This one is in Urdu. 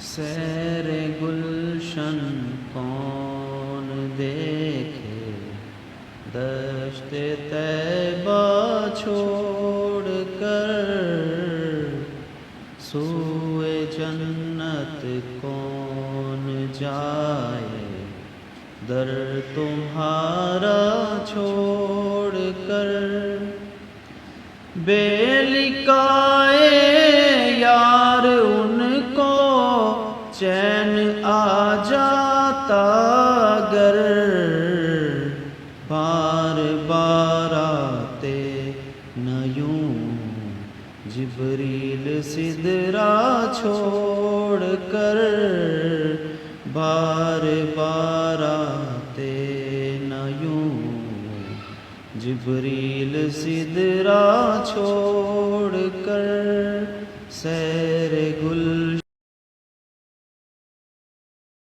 سیر گلشن کون دیکھے دشت طیبہ چھوڑ کر، سوئے جنت کون جائے در تمہارا چھوڑ کر۔ بے لقائے یار ان کو چین آ جاتا گر، بار بار آتے نہ یوں جبریل سدرا چھوڑ کر، بار بار آتے نہ یوں جبریل سدرا چھوڑ کر۔ سیر گل